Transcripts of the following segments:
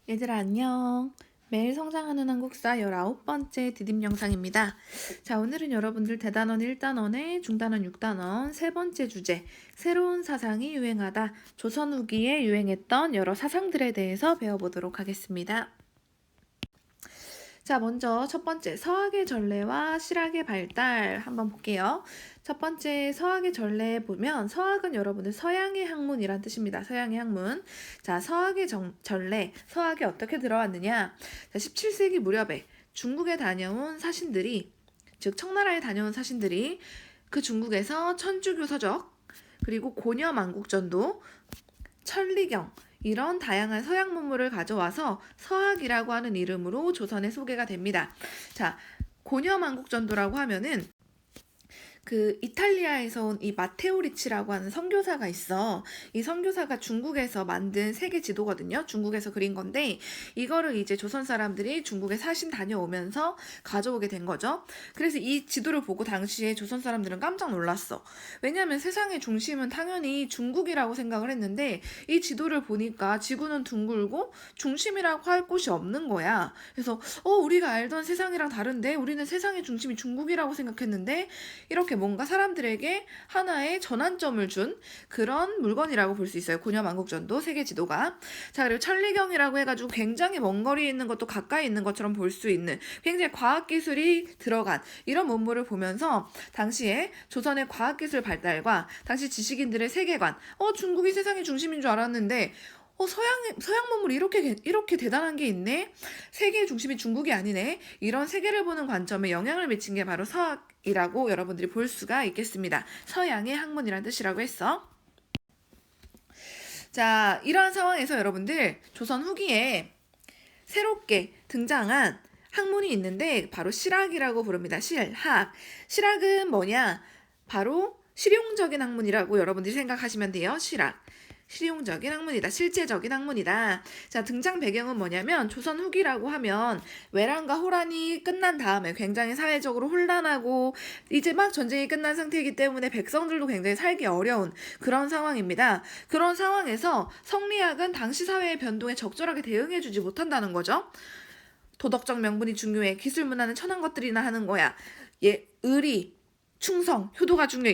얘들아 안녕. 매일 성장하는 한국사 19번째 디딤 영상입니다. 자, 오늘은 여러분들 대단원 1단원의 중단원 6단원 세 번째 주제 새로운 사상이 유행하다 조선 후기에 유행했던 여러 사상들에 대해서 배워보도록 하겠습니다. 자, 먼저 첫 번째 서학의 전래와 실학의 발달 한번 볼게요. 첫 번째 서학의 전래 보면 서학은 여러분들 서양의 학문이란 뜻입니다. 서양의 학문. 자, 서학의 전래, 서학이 어떻게 들어왔느냐. 자, 17세기 무렵에 중국에 다녀온 사신들이, 즉 청나라에 다녀온 사신들이 그 중국에서 천주교 서적, 그리고 고려만국전도, 천리경, 이런 다양한 서양 문물을 가져와서 서학이라고 하는 이름으로 조선에 소개가 됩니다. 자, 고려만국전도라고 하면은 그 이탈리아에서 온 이 마테오 리치라고 하는 선교사가 있어. 이 선교사가 중국에서 만든 세계 지도거든요. 중국에서 그린 건데 이거를 이제 조선 사람들이 중국에 사신 다녀오면서 가져오게 된 거죠. 그래서 이 지도를 보고 당시에 조선 사람들은 깜짝 놀랐어. 왜냐하면 세상의 중심은 당연히 중국이라고 생각을 했는데 이 지도를 보니까 지구는 둥글고 중심이라고 할 곳이 없는 거야. 그래서 우리가 알던 세상이랑 다른데 우리는 세상의 중심이 중국이라고 생각했는데 이렇게 뭔가 사람들에게 하나의 전환점을 준 그런 물건이라고 볼 수 있어요. 고려만국전도 세계 지도가. 자, 그리고 천리경이라고 해가지고 굉장히 먼 거리에 있는 것도 가까이 있는 것처럼 볼 수 있는 굉장히 과학기술이 들어간 이런 문물을 보면서 당시에 조선의 과학기술 발달과 당시 지식인들의 세계관, 중국이 세상의 중심인 줄 알았는데 서양 문물이 이렇게 대단한 게 있네? 세계의 중심이 중국이 아니네? 이런 세계를 보는 관점에 영향을 미친 게 바로 서학이라고 여러분들이 볼 수가 있겠습니다. 서양의 학문이란 뜻이라고 했어. 자, 이러한 상황에서 여러분들 조선 후기에 새롭게 등장한 학문이 있는데 바로 실학이라고 부릅니다. 실학. 실학은 뭐냐? 바로 실용적인 학문이라고 여러분들이 생각하시면 돼요. 실학. 실용적인 학문이다. 실제적인 학문이다. 자, 등장 배경은 뭐냐면 조선 후기라고 하면 외란과 호란이 끝난 다음에 굉장히 사회적으로 혼란하고 이제 막 전쟁이 끝난 상태이기 때문에 백성들도 굉장히 살기 어려운 그런 상황입니다. 그런 상황에서 성리학은 당시 사회의 변동에 적절하게 대응해주지 못한다는 거죠. 도덕적 명분이 중요해. 기술 문화는 천한 것들이나 하는 거야. 의리, 충성, 효도가 중요해.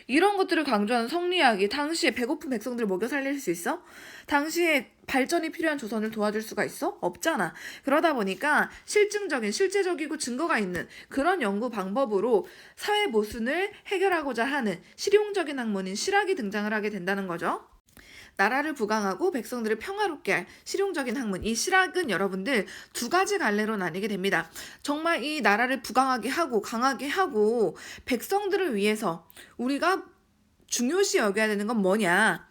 이런 것들을 강조하는 성리학이 당시에 배고픈 백성들을 먹여 살릴 수 있어? 당시에 발전이 필요한 조선을 도와줄 수가 있어? 없잖아. 그러다 보니까 실제적이고 증거가 있는 그런 연구 방법으로 사회 모순을 해결하고자 하는 실용적인 학문인 실학이 등장을 하게 된다는 거죠. 나라를 부강하고 백성들을 평화롭게 할 실용적인 학문. 이 실학은 여러분들 두 가지 갈래로 나뉘게 됩니다. 정말 이 나라를 부강하게 하고 강하게 하고 백성들을 위해서 우리가 중요시 여겨야 되는 건 뭐냐?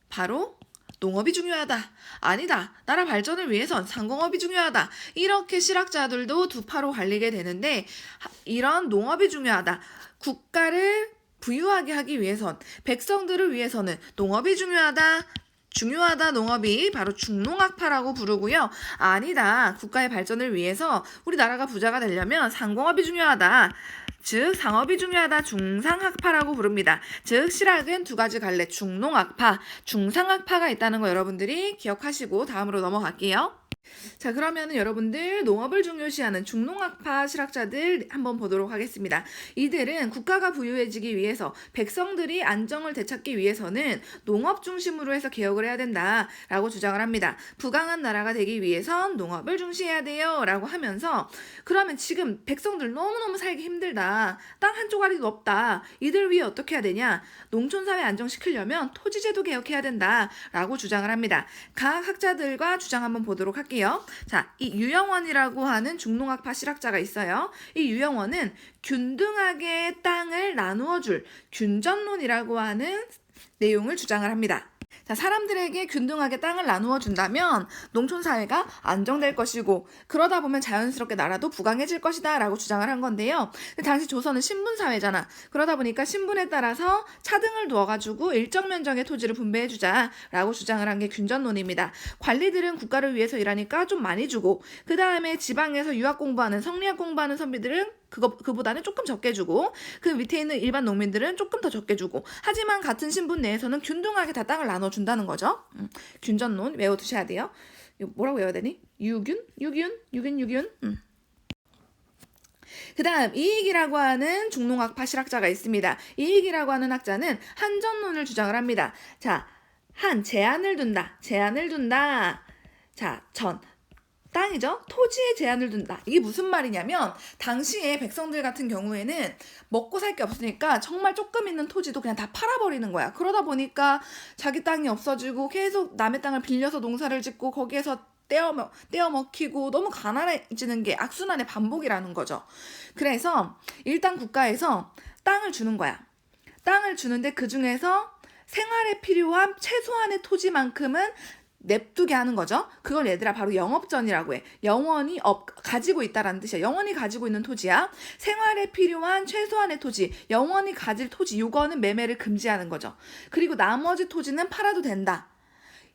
바로 농업이 중요하다. 아니다. 나라 발전을 위해선 상공업이 중요하다. 이렇게 실학자들도 두 파로 갈리게 되는데 이런 농업이 중요하다. 국가를 부유하게 하기 위해선 백성들을 위해서는 농업이 중요하다 농업이 바로 중농학파라고 부르고요. 아니다. 국가의 발전을 위해서 우리나라가 부자가 되려면 상공업이 중요하다. 즉 상업이 중요하다. 중상학파라고 부릅니다. 즉 실학은 두 가지 갈래 중농학파, 중상학파가 있다는 거 여러분들이 기억하시고 다음으로 넘어갈게요. 자, 그러면 여러분들 농업을 중요시하는 중농학파 실학자들 한번 보도록 하겠습니다. 이들은 국가가 부유해지기 위해서 백성들이 안정을 되찾기 위해서는 농업 중심으로 해서 개혁을 해야 된다라고 주장을 합니다. 부강한 나라가 되기 위해선 농업을 중시해야 돼요 라고 하면서 그러면 지금 백성들 너무너무 살기 힘들다. 땅 한 조각이도 없다. 이들 위해 어떻게 해야 되냐? 농촌사회 안정시키려면 토지제도 개혁해야 된다라고 주장을 합니다. 각 학자들과 주장 한번 보도록 할게요. 자, 이 유영원이라고 하는 중농학파 실학자가 있어요. 이 유영원은 균등하게 땅을 나누어 줄 균전론이라고 하는 내용을 주장을 합니다. 자, 사람들에게 균등하게 땅을 나누어 준다면 농촌 사회가 안정될 것이고 그러다 보면 자연스럽게 나라도 부강해질 것이다 라고 주장을 한 건데요. 근데 당시 조선은 신분 사회잖아. 그러다 보니까 신분에 따라서 차등을 두어가지고 일정 면적의 토지를 분배해주자 라고 주장을 한 게 균전론입니다. 관리들은 국가를 위해서 일하니까 좀 많이 주고 그 다음에 지방에서 유학 공부하는 성리학 공부하는 선비들은 그보다는 조금 적게 주고 그 밑에 있는 일반 농민들은 조금 더 적게 주고 하지만 같은 신분 내에서는 균등하게 다 땅을 나눠준다는 거죠. 균전론 외워두셔야 돼요. 이거 뭐라고 외워야 되니? 유균? 유균? 그 다음 이익이라고 하는 중농학파 실학자가 있습니다. 이익이라고 하는 학자는 한전론을 주장을 합니다. 자, 제한을 둔다. 자, 땅이죠. 토지에 제한을 둔다. 이게 무슨 말이냐면 당시에 백성들 같은 경우에는 먹고 살 게 없으니까 정말 조금 있는 토지도 그냥 다 팔아버리는 거야. 그러다 보니까 자기 땅이 없어지고 계속 남의 땅을 빌려서 농사를 짓고 거기에서 떼어 먹히고 너무 가난해지는 게 악순환의 반복이라는 거죠. 그래서 일단 국가에서 땅을 주는 거야. 땅을 주는데 그 중에서 생활에 필요한 최소한의 토지만큼은 냅두게 하는 거죠. 그걸 얘들아 바로 영업전이라고 해. 영원히 가지고 있다라는 뜻이야. 영원히 가지고 있는 토지야. 생활에 필요한 최소한의 토지, 영원히 가질 토지, 이거는 매매를 금지하는 거죠. 그리고 나머지 토지는 팔아도 된다.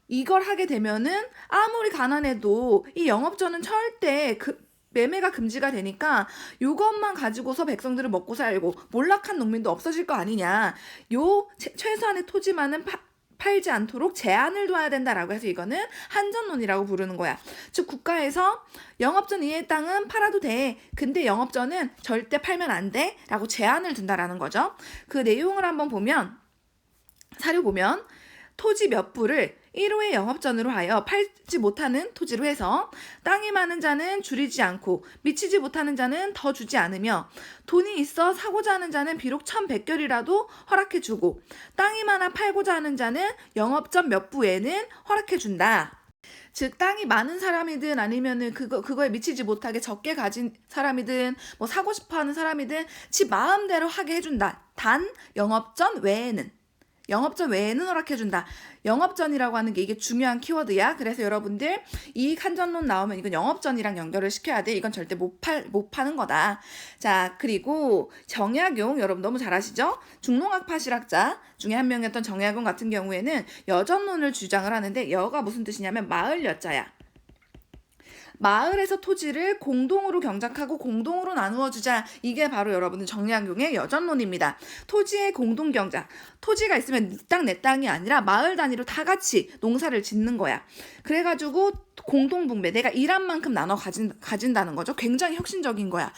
이걸 하게 되면은 아무리 가난해도 이 영업전은 절대 매매가 금지가 되니까 이것만 가지고서 백성들을 먹고 살고 몰락한 농민도 없어질 거 아니냐. 요 최소한의 토지만은 팔지 않도록 제한을 둬야 된다라고 해서 이거는 한전론이라고 부르는 거야. 즉 국가에서 영업전 이외의 땅은 팔아도 돼. 근데 영업전은 절대 팔면 안 돼. 라고 제한을 둔다라는 거죠. 그 내용을 한번 보면 사료 보면 토지 몇 부를 1호의 영업전으로 하여 팔지 못하는 토지로 해서 땅이 많은 자는 줄이지 않고 미치지 못하는 자는 더 주지 않으며 돈이 있어 사고자 하는 자는 비록 1100결이라도 허락해주고 땅이 많아 팔고자 하는 자는 영업전 몇 부에는 허락해준다. 즉 땅이 많은 사람이든 아니면은 그거에 미치지 못하게 적게 가진 사람이든 뭐 사고 싶어하는 사람이든 지 마음대로 하게 해준다. 단 영업전 외에는 허락해준다. 영업전이라고 하는 게 이게 중요한 키워드야. 그래서 여러분들 이익 한전론 나오면 이건 영업전이랑 연결을 시켜야 돼. 이건 절대 못 파는 거다. 자, 그리고 정약용 여러분 너무 잘 아시죠? 중농학파 실학자 중에 한 명이었던 정약용 같은 경우에는 여전론을 주장을 하는데 여가 무슨 뜻이냐면 마을 여자야. 마을에서 토지를 공동으로 경작하고 공동으로 나누어 주자. 이게 바로 여러분들 정약용의 여전론입니다. 토지의 공동 경작. 토지가 있으면 네 땅 내 땅이 아니라 마을 단위로 다 같이 농사를 짓는 거야. 그래가지고 공동분배, 내가 일한 만큼 나눠 가진다는 거죠. 굉장히 혁신적인 거야.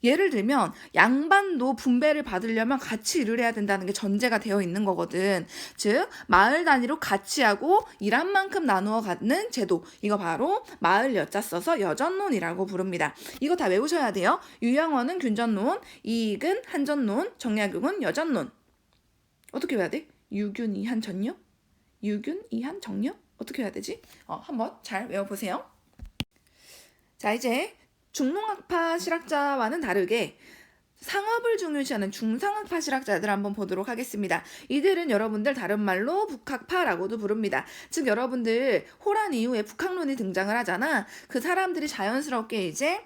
예를 들면 양반도 분배를 받으려면 같이 일을 해야 된다는 게 전제가 되어 있는 거거든. 즉 마을 단위로 같이 하고 일한 만큼 나누어 갖는 제도. 이거 바로 마을 여자 써서 여전론이라고 부릅니다. 이거 다 외우셔야 돼요. 유영원은 균전론, 이익은 한전론, 정약용은 여전론. 어떻게 외워야 돼? 유균, 이한, 전요? 유균, 이한, 정요? 어떻게 해야 되지? 한번 잘 외워보세요. 자, 이제 중농학파 실학자와는 다르게 상업을 중요시하는 중상학파 실학자들 한번 보도록 하겠습니다. 이들은 여러분들 다른 말로 북학파라고도 부릅니다. 즉 여러분들 호란 이후에 북학론이 등장을 하잖아. 그 사람들이 자연스럽게 이제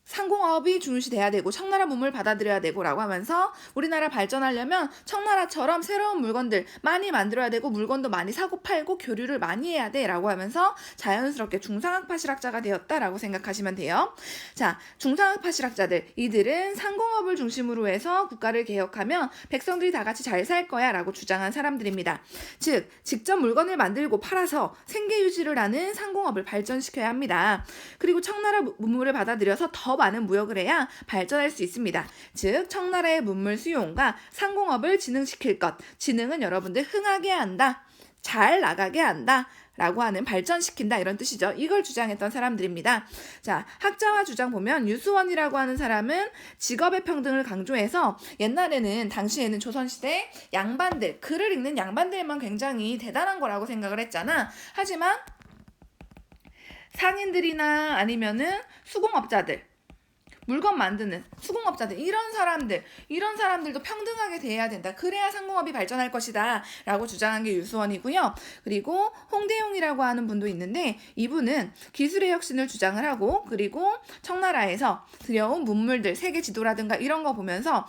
상공업이 중시돼야 되고 청나라 문물 받아들여야 되고 라고 하면서 우리나라 발전하려면 청나라처럼 새로운 물건들 많이 만들어야 되고 물건도 많이 사고 팔고 교류를 많이 해야 돼 라고 하면서 자연스럽게 중상학파 실학자가 되었다라고 생각하시면 돼요. 자, 중상학파 실학자들 이들은 상공업을 중심으로 해서 국가를 개혁하면 백성들이 다 같이 잘 살 거야 라고 주장한 사람들입니다. 즉 직접 물건을 만들고 팔아서 생계 유지를 하는 상공업을 발전시켜야 합니다. 그리고 청나라 문물을 받아들여서 더 많은 무역을 해야 발전할 수 있습니다. 즉 청나라의 문물 수용과 상공업을 진흥시킬 것. 진흥은 여러분들 흥하게 한다. 잘 나가게 한다. 라고 하는 발전시킨다 이런 뜻이죠. 이걸 주장했던 사람들입니다. 자, 학자와 주장 보면 유수원이라고 하는 사람은 직업의 평등을 강조해서 옛날에는 당시에는 조선시대 양반들, 글을 읽는 양반들만 굉장히 대단한 거라고 생각을 했잖아. 하지만 상인들이나 아니면은 수공업자들 물건 만드는 수공업자들 이런 사람들도 평등하게 대해야 된다. 그래야 상공업이 발전할 것이다 라고 주장한 게 유수원이고요. 그리고 홍대용이라고 하는 분도 있는데 이분은 기술의 혁신을 주장을 하고 그리고 청나라에서 들여온 문물들 세계 지도라든가 이런 거 보면서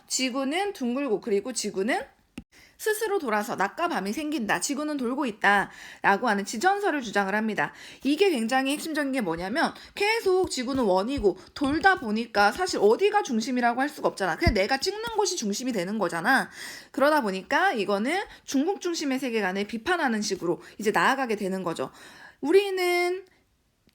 지구는 둥글고 그리고 지구는 스스로 돌아서 낮과 밤이 생긴다. 지구는 돌고 있다. 라고 하는 지전설을 주장을 합니다. 이게 굉장히 핵심적인 게 뭐냐면 계속 지구는 원이고 돌다 보니까 사실 어디가 중심이라고 할 수가 없잖아. 그냥 내가 찍는 곳이 중심이 되는 거잖아. 그러다 보니까 이거는 중국 중심의 세계관을 비판하는 식으로 이제 나아가게 되는 거죠. 우리는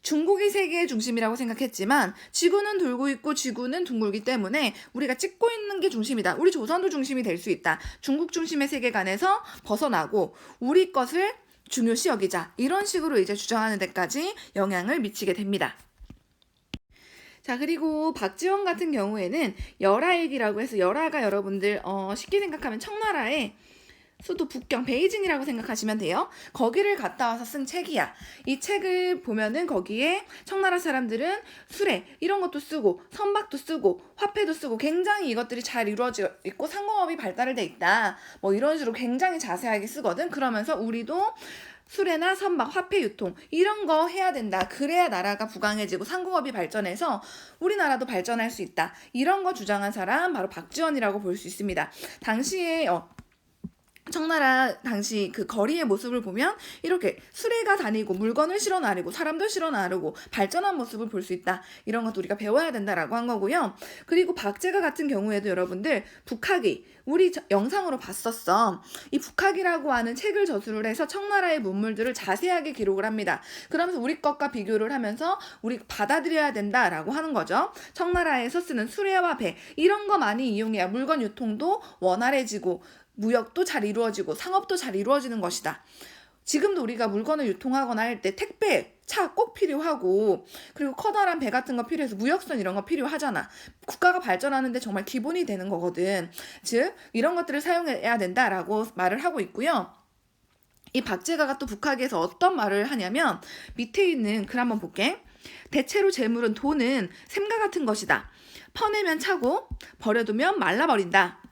중국이 세계의 중심이라고 생각했지만 지구는 돌고 있고 지구는 둥글기 때문에 우리가 찍고 있는 게 중심이다. 우리 조선도 중심이 될 수 있다. 중국 중심의 세계관에서 벗어나고 우리 것을 중요시 여기자. 이런 식으로 이제 주장하는 데까지 영향을 미치게 됩니다. 자, 그리고 박지원 같은 경우에는 열하일기라고 해서 열하가 여러분들 쉽게 생각하면 청나라의 수도 북경 베이징이라고 생각하시면 돼요. 거기를 갔다 와서 쓴 책이야. 이 책을 보면은 거기에 청나라 사람들은 수레 이런 것도 쓰고 선박도 쓰고 화폐도 쓰고 굉장히 이것들이 잘 이루어져 있고 상공업이 발달을 돼 있다. 뭐 이런 식으로 굉장히 자세하게 쓰거든. 그러면서 우리도 수레나 선박, 화폐 유통 이런 거 해야 된다. 그래야 나라가 부강해지고 상공업이 발전해서 우리나라도 발전할 수 있다. 이런 거 주장한 사람 바로 박지원이라고 볼 수 있습니다. 당시에 청나라 당시 그 거리의 모습을 보면 이렇게 수레가 다니고 물건을 실어 나르고 사람도 실어 나르고 발전한 모습을 볼 수 있다. 이런 것도 우리가 배워야 된다라고 한 거고요. 그리고 박제가 같은 경우에도 여러분들 북학이 우리 영상으로 봤었어. 이 북학이라고 하는 책을 저술을 해서 청나라의 문물들을 자세하게 기록을 합니다. 그러면서 우리 것과 비교를 하면서 우리 받아들여야 된다라고 하는 거죠. 청나라에서 쓰는 수레와 배 이런 거 많이 이용해야 물건 유통도 원활해지고 무역도 잘 이루어지고 상업도 잘 이루어지는 것이다. 지금도 우리가 물건을 유통하거나 할 때 택배, 차 꼭 필요하고 그리고 커다란 배 같은 거 필요해서 무역선 이런 거 필요하잖아. 국가가 발전하는데 정말 기본이 되는 거거든. 즉 이런 것들을 사용해야 된다라고 말을 하고 있고요. 이 박제가가 또 북학에서 어떤 말을 하냐면 밑에 있는 글 한번 볼게. 대체로 재물은 돈은 샘과 같은 것이다. 퍼내면 차고 버려두면 말라버린다.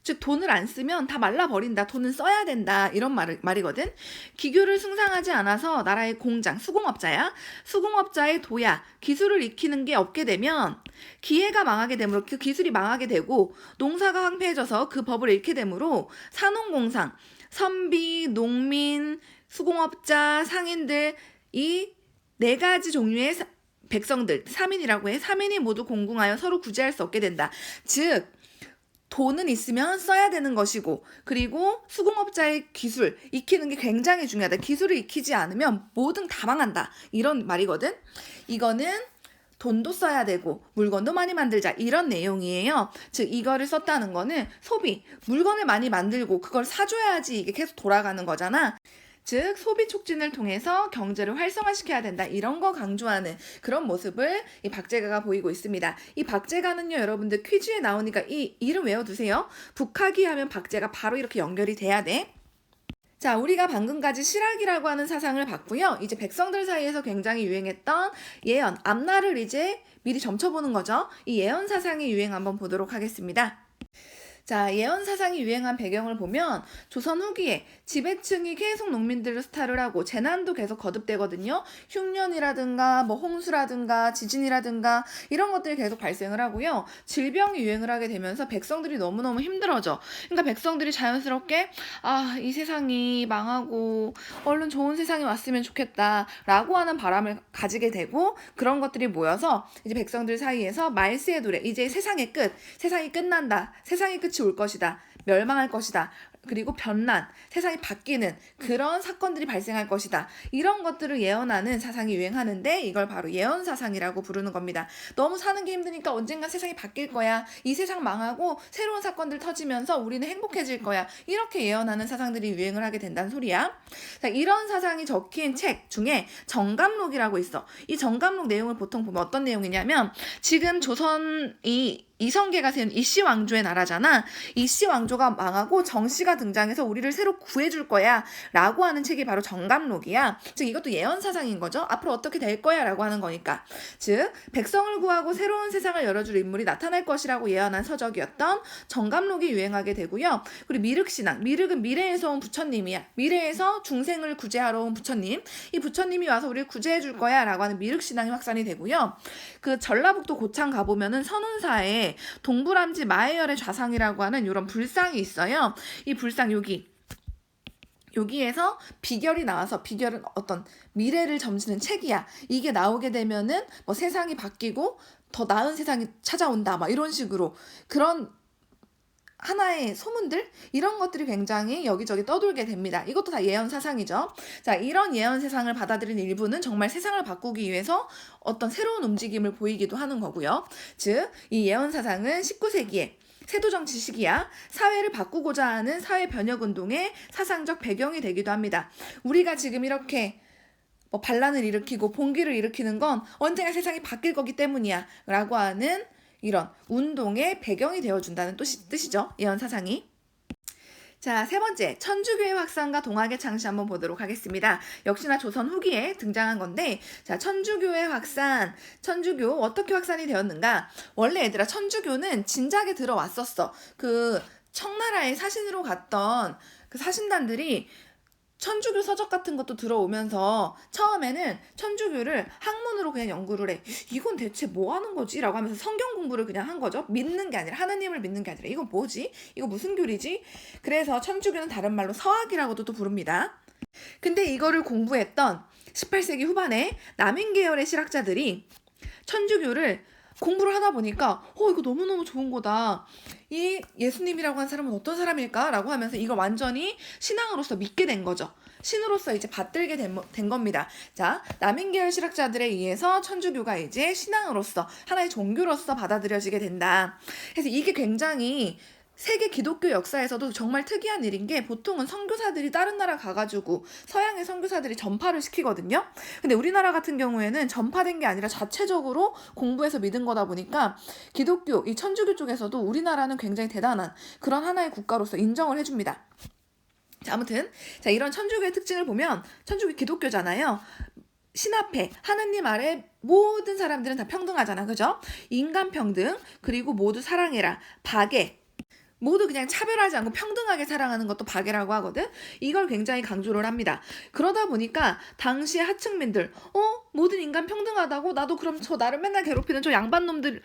즉 돈을 안 쓰면 다 말라버린다. 돈은 써야 된다. 이런 말이거든. 기교를 숭상하지 않아서 나라의 공장, 수공업자야. 수공업자의 도야, 기술을 익히는 게 없게 되면 기회가 망하게 되므로 그 기술이 망하게 되고 농사가 황폐해져서 그 법을 잃게 되므로 산농공상, 선비, 농민, 수공업자, 상인들 이 네 가지 종류의 백성들, 사민이라고 해. 사민이 모두 공궁하여 서로 구제할 수 없게 된다. 즉 돈은 있으면 써야 되는 것이고 그리고 수공업자의 기술 익히는 게 굉장히 중요하다. 기술을 익히지 않으면 뭐든 다 망한다. 이런 말이거든. 이거는 돈도 써야 되고 물건도 많이 만들자 이런 내용이에요. 즉 이거를 썼다는 거는 소비, 물건을 많이 만들고 그걸 사줘야지 이게 계속 돌아가는 거잖아. 즉 소비 촉진을 통해서 경제를 활성화시켜야 된다. 이런 거 강조하는 그런 모습을 이 박제가가 보이고 있습니다. 이 박제가는요 여러분들 퀴즈에 나오니까 이 이름 외워두세요. 북학이 하면 박제가 바로 이렇게 연결이 돼야 돼. 자, 우리가 방금까지 실학이라고 하는 사상을 봤고요. 이제 백성들 사이에서 굉장히 유행했던 예언, 앞날을 이제 미리 점쳐보는 거죠. 이 예언 사상의 유행 한번 보도록 하겠습니다. 자, 예언 사상이 유행한 배경을 보면 조선 후기에 지배층이 계속 농민들을 스타를 하고 재난도 계속 거듭되거든요. 흉년이라든가 뭐 홍수라든가 지진이라든가 이런 것들이 계속 발생을 하고요. 질병이 유행을 하게 되면서 백성들이 너무너무 힘들어져. 그러니까 백성들이 자연스럽게 이 세상이 망하고 얼른 좋은 세상이 왔으면 좋겠다 라고 하는 바람을 가지게 되고 그런 것들이 모여서 이제 백성들 사이에서 말세의 노래, 이제 세상의 끝, 세상이 끝난다, 세상의 끝이 올 것이다, 멸망할 것이다, 그리고 변난, 세상이 바뀌는 그런 사건들이 발생할 것이다. 이런 것들을 예언하는 사상이 유행하는데 이걸 바로 예언 사상이라고 부르는 겁니다. 너무 사는 게 힘드니까 언젠가 세상이 바뀔 거야. 이 세상 망하고 새로운 사건들 터지면서 우리는 행복해질 거야. 이렇게 예언하는 사상들이 유행을 하게 된다는 소리야. 자, 이런 사상이 적힌 책 중에 정감록이라고 있어. 이 정감록 내용을 보통 보면 어떤 내용이냐면 지금 조선이 이성계가 세운 이씨 왕조의 나라잖아. 이씨 왕조가 망하고 정씨가 등장해서 우리를 새로 구해줄 거야 라고 하는 책이 바로 정감록이야. 즉 이것도 예언 사상인 거죠. 앞으로 어떻게 될 거야 라고 하는 거니까. 즉 백성을 구하고 새로운 세상을 열어줄 인물이 나타날 것이라고 예언한 서적이었던 정감록이 유행하게 되고요. 그리고 미륵신앙, 미륵은 미래에서 온 부처님이야. 미래에서 중생을 구제하러 온 부처님, 이 부처님이 와서 우리를 구제해줄 거야 라고 하는 미륵신앙이 확산이 되고요. 그 전라북도 고창 가보면은 선운사에 동부람지 마해열의 좌상이라고 하는 이런 불상이 있어요. 이 불상 여기에서 비결이 나와서, 비결은 어떤 미래를 점치는 책이야. 이게 나오게 되면은 뭐 세상이 바뀌고 더 나은 세상이 찾아온다 막 이런 식으로 그런 하나의 소문들 이런 것들이 굉장히 여기저기 떠돌게 됩니다. 이것도 다 예언 사상이죠. 자, 이런 예언 세상을 받아들인 일부는 정말 세상을 바꾸기 위해서 어떤 새로운 움직임을 보이기도 하는 거고요. 즉, 이 예언 사상은 19세기에 세도정치 시기야 사회를 바꾸고자 하는 사회 변혁 운동의 사상적 배경이 되기도 합니다. 우리가 지금 이렇게 반란을 일으키고 봉기를 일으키는 건 언젠가 세상이 바뀔 거기 때문이야 라고 하는 이런 운동의 배경이 되어준다는 뜻이죠. 예언 사상이. 자, 세 번째, 천주교의 확산과 동학의 창시 한번 보도록 하겠습니다. 역시나 조선 후기에 등장한 건데, 자, 천주교의 확산, 천주교 어떻게 확산이 되었는가? 원래 얘들아, 천주교는 진작에 들어왔었어. 그 청나라에 사신으로 갔던 그 사신단들이 천주교 서적 같은 것도 들어오면서 처음에는 천주교를 학문으로 그냥 연구를 해. 이건 대체 뭐 하는 거지? 라고 하면서 성경 공부를 그냥 한 거죠. 믿는 게 아니라, 하느님을 믿는 게 아니라, 이건 뭐지? 이거 무슨 교리지? 그래서 천주교는 다른 말로 서학이라고도 또 부릅니다. 근데 이거를 공부했던 18세기 후반에 남인 계열의 실학자들이 천주교를 공부를 하다 보니까 이거 너무너무 좋은 거다. 이 예수님이라고 하는 사람은 어떤 사람일까? 라고 하면서 이걸 완전히 신앙으로서 믿게 된 거죠. 신으로서 이제 받들게 된 겁니다. 자, 남인계열 실학자들에 의해서 천주교가 이제 신앙으로서 하나의 종교로서 받아들여지게 된다. 그래서 이게 굉장히 세계 기독교 역사에서도 정말 특이한 일인 게 보통은 선교사들이 다른 나라 가가지고 서양의 선교사들이 전파를 시키거든요. 근데 우리나라 같은 경우에는 전파된 게 아니라 자체적으로 공부해서 믿은 거다 보니까 기독교, 이 천주교 쪽에서도 우리나라는 굉장히 대단한 그런 하나의 국가로서 인정을 해줍니다. 자, 아무튼 자, 이런 천주교의 특징을 보면 천주교 기독교잖아요. 신 앞에 하느님 아래 모든 사람들은 다 평등하잖아. 그죠? 인간평등, 그리고 모두 사랑해라, 박애, 모두 그냥 차별하지 않고 평등하게 사랑하는 것도 박애라고 하거든. 이걸 굉장히 강조를 합니다. 그러다 보니까 당시의 하층민들 모든 인간 평등하다고? 나도 그럼 저 나를 맨날 괴롭히는 저 양반놈들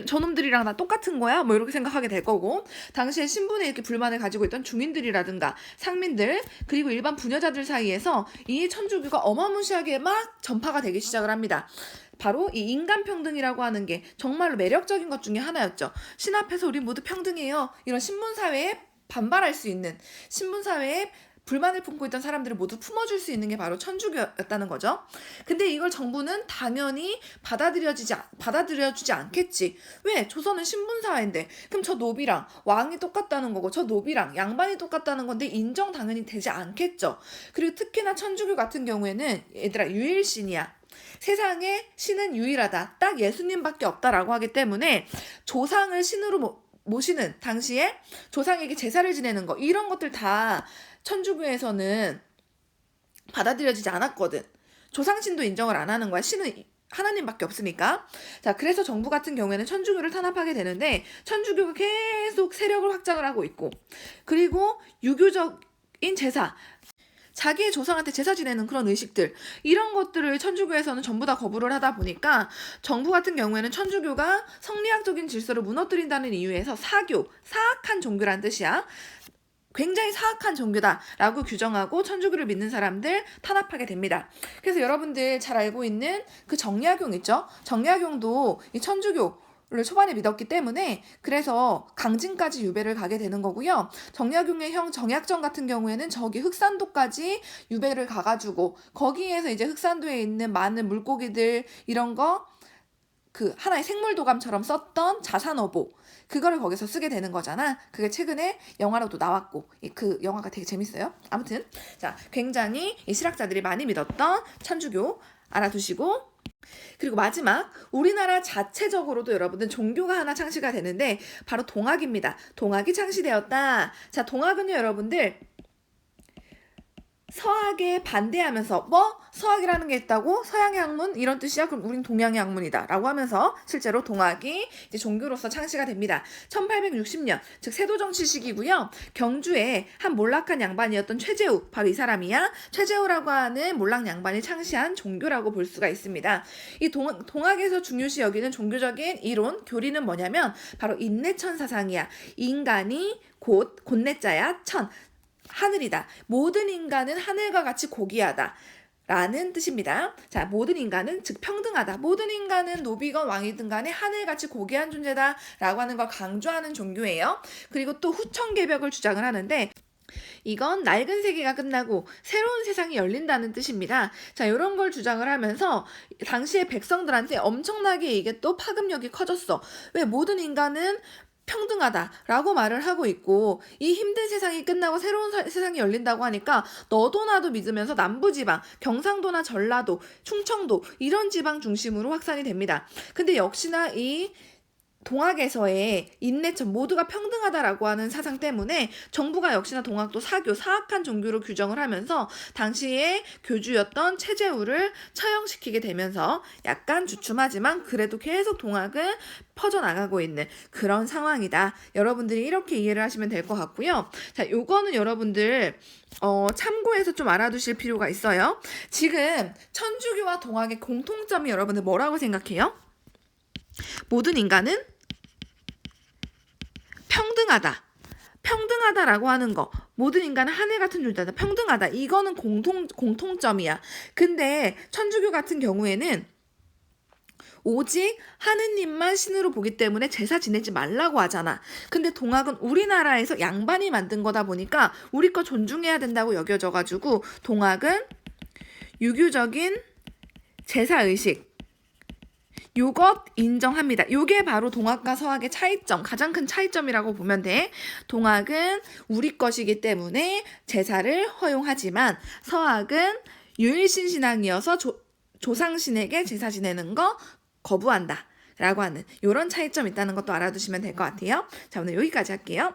저놈들이랑 나 똑같은 거야? 뭐 이렇게 생각하게 될 거고, 당시에 신분에 이렇게 불만을 가지고 있던 중인들이라든가 상민들, 그리고 일반 부녀자들 사이에서 이 천주교가 어마무시하게 막 전파가 되기 시작을 합니다. 바로 이 인간평등이라고 하는 게 정말로 매력적인 것 중에 하나였죠. 신 앞에서 우리 모두 평등해요. 이런 신분사회에 반발할 수 있는, 신분사회에 불만을 품고 있던 사람들을 모두 품어줄 수 있는 게 바로 천주교였다는 거죠. 근데 이걸 정부는 당연히 받아들여주지 않겠지. 왜? 조선은 신분사회인데. 그럼 저 노비랑 왕이 똑같다는 거고 저 노비랑 양반이 똑같다는 건데 인정 당연히 되지 않겠죠. 그리고 특히나 천주교 같은 경우에는 얘들아 유일신이야. 세상에 신은 유일하다. 딱 예수님밖에 없다라고 하기 때문에 조상을 신으로 모시는, 당시에 조상에게 제사를 지내는 거, 이런 것들 다 천주교에서는 받아들여지지 않았거든. 조상신도 인정을 안 하는 거야. 신은 하나님밖에 없으니까. 자, 그래서 정부 같은 경우에는 천주교를 탄압하게 되는데 천주교가 계속 세력을 확장을 하고 있고, 그리고 유교적인 제사, 자기의 조상한테 제사 지내는 그런 의식들, 이런 것들을 천주교에서는 전부 다 거부를 하다 보니까 정부 같은 경우에는 천주교가 성리학적인 질서를 무너뜨린다는 이유에서 사악한 종교란 뜻이야. 굉장히 사악한 종교다라고 규정하고 천주교를 믿는 사람들 탄압하게 됩니다. 그래서 여러분들 잘 알고 있는 그 정약용 있죠? 정약용도 이 천주교를 초반에 믿었기 때문에 그래서 강진까지 유배를 가게 되는 거고요. 정약용의 형 정약전 같은 경우에는 저기 흑산도까지 유배를 가가지고 거기에서 이제 흑산도에 있는 많은 물고기들 이런 거 그 하나의 생물도감처럼 썼던 자산어보, 그거를 거기서 쓰게 되는 거잖아. 그게 최근에 영화로도 나왔고 그 영화가 되게 재밌어요. 아무튼 자, 굉장히 이 실학자들이 많이 믿었던 천주교 알아두시고, 그리고 마지막, 우리나라 자체적으로도 여러분들 종교가 하나 창시가 되는데 바로 동학입니다. 동학이 창시되었다. 자, 동학은요 여러분들 서학에 반대하면서 서학이라는 게 있다고? 서양의 학문? 이런 뜻이야? 그럼 우린 동양의 학문이다 라고 하면서 실제로 동학이 이제 종교로서 창시가 됩니다. 1860년, 즉 세도정치 시기고요. 경주에 한 몰락한 양반이었던 최재우, 바로 이 사람이야. 최재우라고 하는 몰락 양반이 창시한 종교라고 볼 수가 있습니다. 이 동학에서 중요시 여기는 종교적인 이론, 교리는 뭐냐면 바로 인내천 사상이야. 인간이 곧내자야 천, 하늘이다. 모든 인간은 하늘과 같이 고귀하다 라는 뜻입니다. 자, 모든 인간은 즉 평등하다. 모든 인간은 노비건 왕이든 간에 하늘같이 고귀한 존재다 라고 하는 걸 강조하는 종교예요. 그리고 또 후천개벽을 주장을 하는데 이건 낡은 세계가 끝나고 새로운 세상이 열린다는 뜻입니다. 자, 이런 걸 주장을 하면서 당시의 백성들한테 엄청나게 이게 또 파급력이 커졌어. 왜 모든 인간은 평등하다라고 말을 하고 있고 이 힘든 세상이 끝나고 새로운 세상이 열린다고 하니까 너도 나도 믿으면서 남부지방, 경상도나 전라도, 충청도 이런 지방 중심으로 확산이 됩니다. 근데 역시나 이 동학에서의 인내천 모두가 평등하다라고 하는 사상 때문에 정부가 역시나 동학도 사악한 종교로 규정을 하면서 당시에 교주였던 최재우를 처형시키게 되면서 약간 주춤하지만 그래도 계속 동학은 퍼져나가고 있는 그런 상황이다. 여러분들이 이렇게 이해를 하시면 될 것 같고요. 자, 요거는 여러분들 참고해서 좀 알아두실 필요가 있어요. 지금 천주교와 동학의 공통점이 여러분들 뭐라고 생각해요? 모든 인간은 평등하다. 평등하다라고 하는 거. 모든 인간은 하늘 같은 존재다. 평등하다. 이거는 공통점이야. 근데 천주교 같은 경우에는 오직 하느님만 신으로 보기 때문에 제사 지내지 말라고 하잖아. 근데 동학은 우리나라에서 양반이 만든 거다 보니까 우리 거 존중해야 된다고 여겨져가지고 동학은 유교적인 제사의식 요것 인정합니다. 요게 바로 동학과 서학의 차이점, 가장 큰 차이점이라고 보면 돼. 동학은 우리 것이기 때문에 제사를 허용하지만 서학은 유일신 신앙이어서 조상신에게 제사 지내는 거 거부한다 라고 하는 요런 차이점이 있다는 것도 알아두시면 될 것 같아요. 자, 오늘 여기까지 할게요.